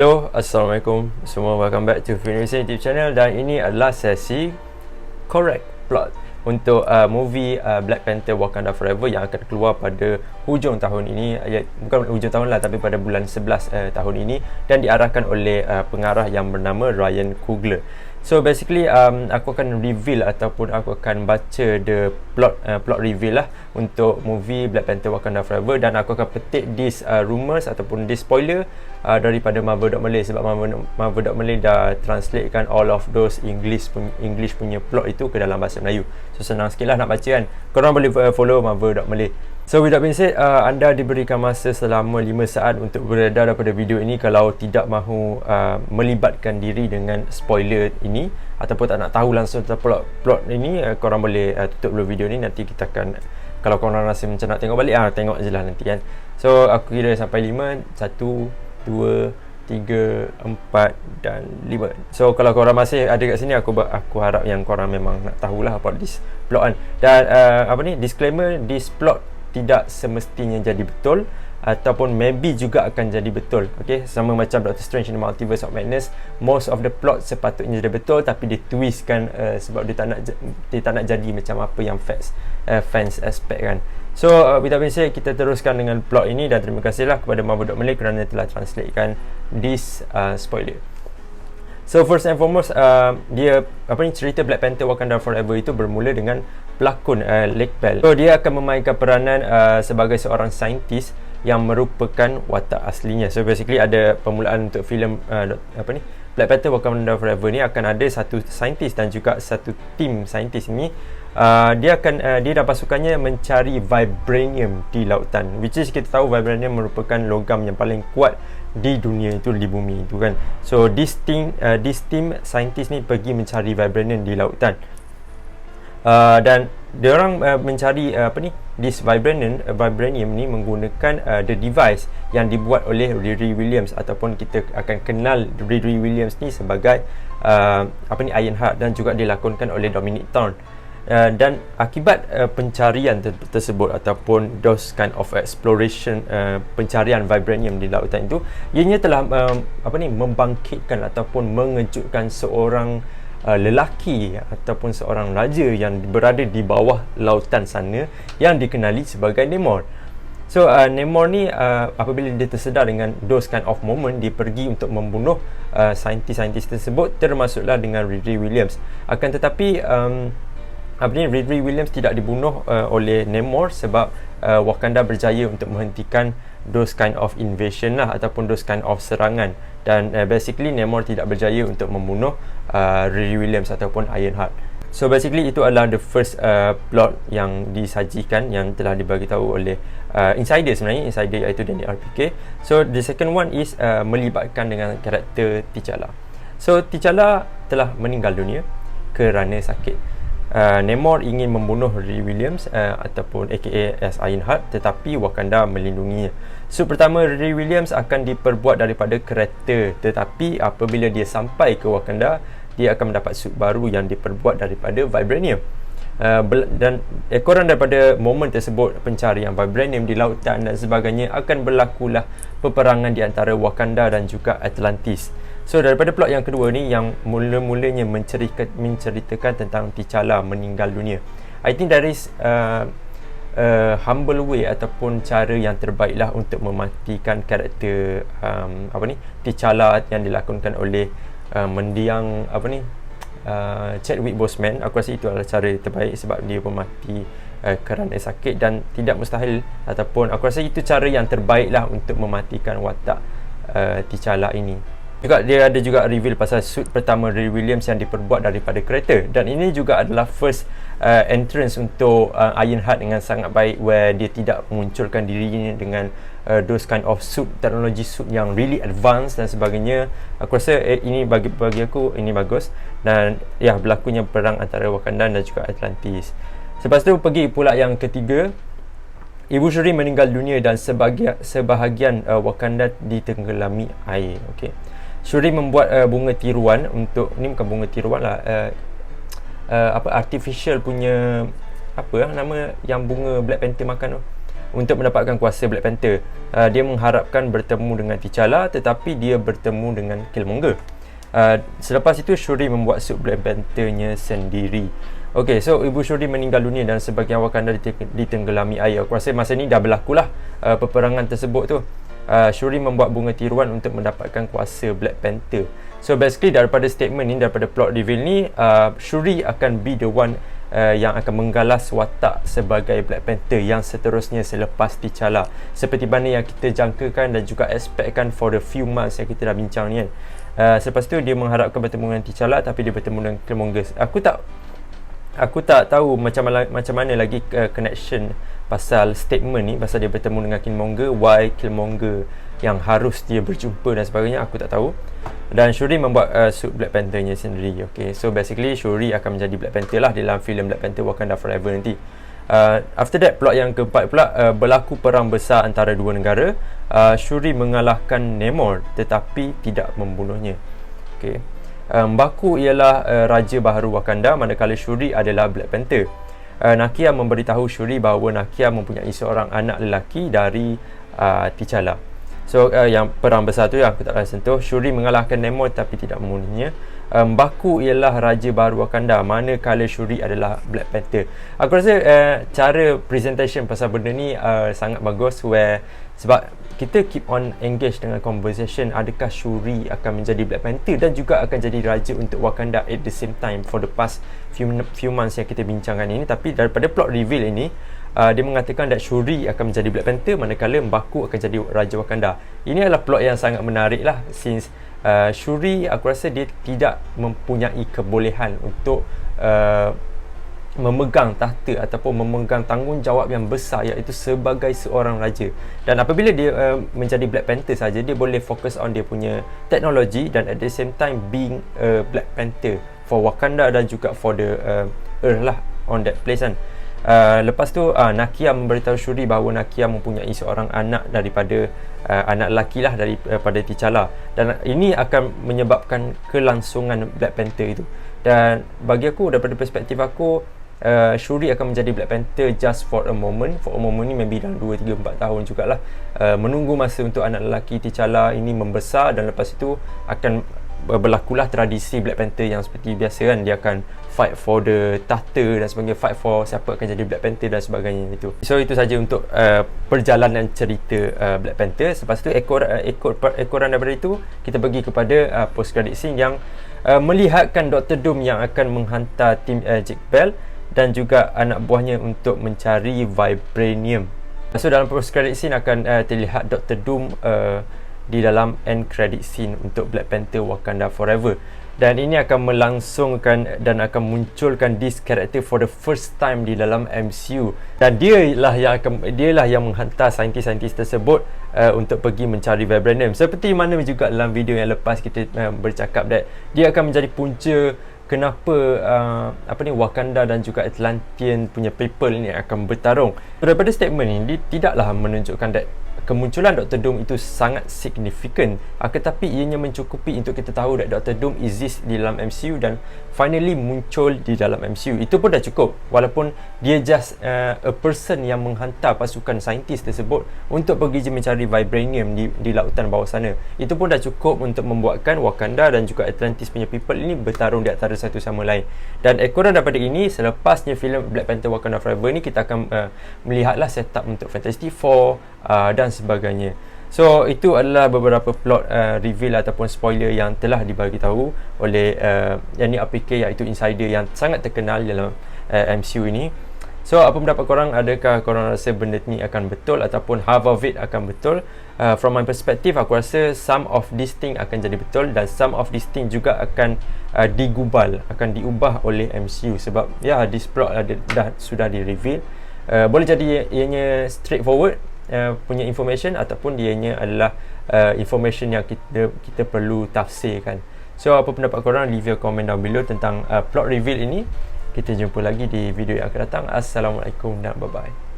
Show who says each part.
Speaker 1: Hello, Assalamualaikum semua, welcome back to Finishing YouTube channel. Dan ini adalah sesi correct plot untuk movie Black Panther Wakanda Forever yang akan keluar pada hujung tahun ini, bukan hujung tahun lah, tapi pada bulan 11 tahun ini, dan diarahkan oleh pengarah yang bernama Ryan Coogler. So basically aku akan reveal ataupun aku akan baca the plot reveal lah untuk movie Black Panther Wakanda Forever, dan aku akan petik this rumors ataupun this spoiler daripada Marvel.Malay, sebab Marvel.Malay dah translatekan all of those English punya plot itu ke dalam bahasa Melayu. So senang sikit lah nak baca kan. Korang boleh follow Marvel.Malay. So with that being said, anda diberikan masa selama 5 saat untuk beredar daripada video ini. Kalau tidak mahu melibatkan diri dengan spoiler ini ataupun tak nak tahu langsung tentang plot ini, korang boleh tutup dulu video ni. Nanti kita akan, kalau korang rasa macam nak tengok balik, tengok je lah nanti kan. So aku kira sampai 5, 1, 2, 3, 4 dan 5. So kalau korang masih ada kat sini, aku harap yang korang memang nak tahulah about this plot kan. Dan disclaimer, this plot tidak semestinya jadi betul, ataupun maybe juga akan jadi betul. Okay, sama macam Doctor Strange in the Multiverse of Madness, most of the plot sepatutnya jadi betul, tapi dia twistkan sebab dia tak nak jadi macam apa yang fans expect kan. So with that being said, kita teruskan dengan plot ini, dan terima kasihlah kepada Marvel.Malay kerana telah translatekan this spoiler. So first and foremost, cerita Black Panther Wakanda Forever itu bermula dengan pelakon Lake Bell. So dia akan memainkan peranan sebagai seorang saintis yang merupakan watak aslinya. So basically ada permulaan untuk filem Black Panther Wakanda Forever ni akan ada satu saintis dan juga satu tim saintis ini. Dia dalam pasukannya mencari vibranium di lautan, which is kita tahu vibranium merupakan logam yang paling kuat di dunia itu, di bumi itu kan. So this team saintis ni pergi mencari vibranium di lautan, dan dia orang mencari this vibranium ni menggunakan the device yang dibuat oleh Riri Williams, ataupun kita akan kenal Riri Williams ni sebagai Ironheart, dan juga dilakonkan oleh Dominic Thorne. Dan akibat pencarian tersebut ataupun those kind of exploration, pencarian vibranium di lautan itu, ianya telah membangkitkan ataupun mengejutkan seorang lelaki ataupun seorang raja yang berada di bawah lautan sana, yang dikenali sebagai Namor. So Namor ni apabila dia tersedar dengan those kind of moment, dia pergi untuk membunuh saintis-saintis tersebut, termasuklah dengan Riri Williams. Akan tetapi Riri Williams tidak dibunuh oleh Namor, sebab Wakanda berjaya untuk menghentikan those kind of invasion lah, ataupun those kind of serangan. Dan basically Namor tidak berjaya untuk membunuh Riri Williams ataupun Ironheart. So basically itu adalah the first plot yang disajikan, yang telah dibagi tahu oleh insider, sebenarnya insider iaitu Daniel RPK. So the second one is melibatkan dengan karakter T'Challa. So T'Challa telah meninggal dunia kerana sakit. Namor ingin membunuh Riri Williams ataupun aka as Ironheart, tetapi Wakanda melindunginya. So pertama, Riri Williams akan diperbuat daripada kereta, tetapi apabila dia sampai ke Wakanda, dia akan mendapat suit baru yang diperbuat daripada vibranium. Dan ekoran daripada momen tersebut, pencarian vibranium di lautan dan sebagainya, akan berlakulah peperangan di antara Wakanda dan juga Atlantis. So daripada plot yang kedua ni, yang mula-mulanya menceritakan tentang T'Challa meninggal dunia, I think there is humble way ataupun cara yang terbaiklah untuk mematikan karakter T'Challa yang dilakonkan oleh mendiang Chadwick Boseman. Aku rasa itu adalah cara terbaik, sebab dia pun mati kerana sakit, dan tidak mustahil, ataupun aku rasa itu cara yang terbaiklah untuk mematikan watak T'Challa ini. Juga dia ada juga reveal pasal suit pertama Riri Williams yang diperbuat daripada kereta, dan ini juga adalah first entrance untuk Ironheart dengan sangat baik, where dia tidak mengunculkan dirinya dengan those kind of suit, teknologi suit yang really advanced dan sebagainya. Aku rasa ini bagi aku ini bagus, dan ya, berlakunya perang antara Wakanda dan juga Atlantis. Lepas tu pergi pula yang ketiga, Ibu Shuri meninggal dunia dan sebahagian Wakanda ditenggelami air. Okay. Shuri membuat bunga tiruan untuk, ni bukan bunga tiruan lah, artificial punya nama yang bunga Black Panther makan tu, untuk mendapatkan kuasa Black Panther. Dia mengharapkan bertemu dengan T'Challa, tetapi dia bertemu dengan Killmonger. Selepas itu Shuri membuat suit Black Panther-nya sendiri. Okay, so Ibu Shuri meninggal dunia dan sebagian Wakanda ditenggelami air. Aku rasa masa ni dah berlakulah peperangan tersebut tu. Shuri membuat bunga tiruan untuk mendapatkan kuasa Black Panther. So basically daripada statement ni, daripada plot reveal ni, Shuri akan be the one yang akan menggalas watak sebagai Black Panther yang seterusnya selepas T'Challa, seperti mana yang kita jangkakan dan juga expectkan for the few months yang kita dah bincang ni kan. Selepas tu dia mengharapkan bertemu dengan T'Challa, tapi dia bertemu dengan Killmonger. Aku tak tahu macam mana lagi connection pasal statement ni, pasal dia bertemu dengan Killmonger, why Killmonger yang harus dia berjumpa dan sebagainya, aku tak tahu. Dan Shuri membuat suit Black Panther-nya sendiri. Okay, so basically Shuri akan menjadi Black Panther lah dalam filem Black Panther Wakanda Forever nanti. After that, plot yang keempat pula, berlaku perang besar antara dua negara. Shuri mengalahkan Namor tetapi tidak membunuhnya. Okay. Mbaku ialah Raja Baharu Wakanda, manakala Shuri adalah Black Panther. Nakia memberitahu Shuri bahawa Nakia mempunyai seorang anak lelaki dari T'Challa. So yang perang besar tu yang aku tak akan sentuh. Shuri mengalahkan Namor tapi tidak membunuhnya. Mbaku ialah Raja Baharu Wakanda, manakala Shuri adalah Black Panther. Aku rasa cara presentation pasal benda ni sangat bagus, sebab kita keep on engage dengan conversation, adakah Shuri akan menjadi Black Panther dan juga akan jadi raja untuk Wakanda at the same time for the past few months yang kita bincangkan ini. Tapi daripada plot reveal ini, dia mengatakan that Shuri akan menjadi Black Panther, manakala Mbaku akan jadi Raja Wakanda. Ini adalah plot yang sangat menarik lah, since Shuri aku rasa dia tidak mempunyai kebolehan untuk memegang tahta ataupun memegang tanggungjawab yang besar, iaitu sebagai seorang raja. Dan apabila dia menjadi Black Panther saja, dia boleh fokus on dia punya teknologi dan at the same time being Black Panther for Wakanda dan juga for the Earth lah, on that place kan. Lepas tu Nakia memberitahu Shuri bahawa Nakia mempunyai seorang anak daripada anak lelaki lah daripada T'Challa, dan ini akan menyebabkan kelangsungan Black Panther itu. Dan bagi aku, daripada perspektif aku, Shuri akan menjadi Black Panther just for a moment. For a moment ni maybe dalam 2, 3, 4 tahun jugalah, menunggu masa untuk anak lelaki T'Challa ini membesar, dan lepas itu akan berlakulah tradisi Black Panther yang seperti biasa kan. Dia akan fight for the tahta dan sebagainya, fight for siapa akan jadi Black Panther dan sebagainya itu. So itu saja untuk perjalanan cerita Black Panther. Lepas tu ekoran daripada itu, kita pergi kepada post credit scene yang melihatkan Dr. Doom yang akan menghantar tim Jake Bell dan juga anak buahnya untuk mencari Vibranium. So dalam post credit scene akan terlihat Dr. Doom di dalam end credit scene untuk Black Panther Wakanda Forever, dan ini akan melangsungkan dan akan munculkan this character for the first time di dalam MCU, dan dialah yang menghantar saintis-saintis tersebut untuk pergi mencari Vibranium. Seperti mana juga dalam video yang lepas kita bercakap that dia akan menjadi punca kenapa Wakanda dan juga Atlantean punya people ni akan bertarung. Daripada statement ini, dia tidaklah menunjukkan that kemunculan Dr. Doom itu sangat signifikan, tetapi ianya mencukupi untuk kita tahu that Dr. Doom exist di dalam MCU dan finally muncul di dalam MCU. Itu pun dah cukup, walaupun dia just a person yang menghantar pasukan saintis tersebut untuk pergi mencari Vibranium di lautan bawah sana. Itu pun dah cukup untuk membuatkan Wakanda dan juga Atlantis punya people ini bertarung di antara satu sama lain. Dan ekoran daripada ini, selepasnya filem Black Panther Wakanda Forever ni, kita akan melihatlah setup untuk Fantastic Four dan sebagainya. So itu adalah beberapa plot reveal ataupun spoiler yang telah dibagi tahu oleh Yani APK, iaitu insider yang sangat terkenal dalam MCU ini. So apa pendapat korang? Adakah korang rasa benda ni akan betul ataupun half of it akan betul? From my perspective, aku rasa some of this thing akan jadi betul dan some of this thing juga akan digubal, akan diubah oleh MCU, sebab this plot sudah di-reveal. Boleh jadi ianya straightforward punya information, ataupun dianya adalah information yang kita perlu tafsirkan. So apa pendapat korang? Leave your comment down below tentang plot reveal ini. Kita jumpa lagi di video yang akan datang. Assalamualaikum dan bye bye.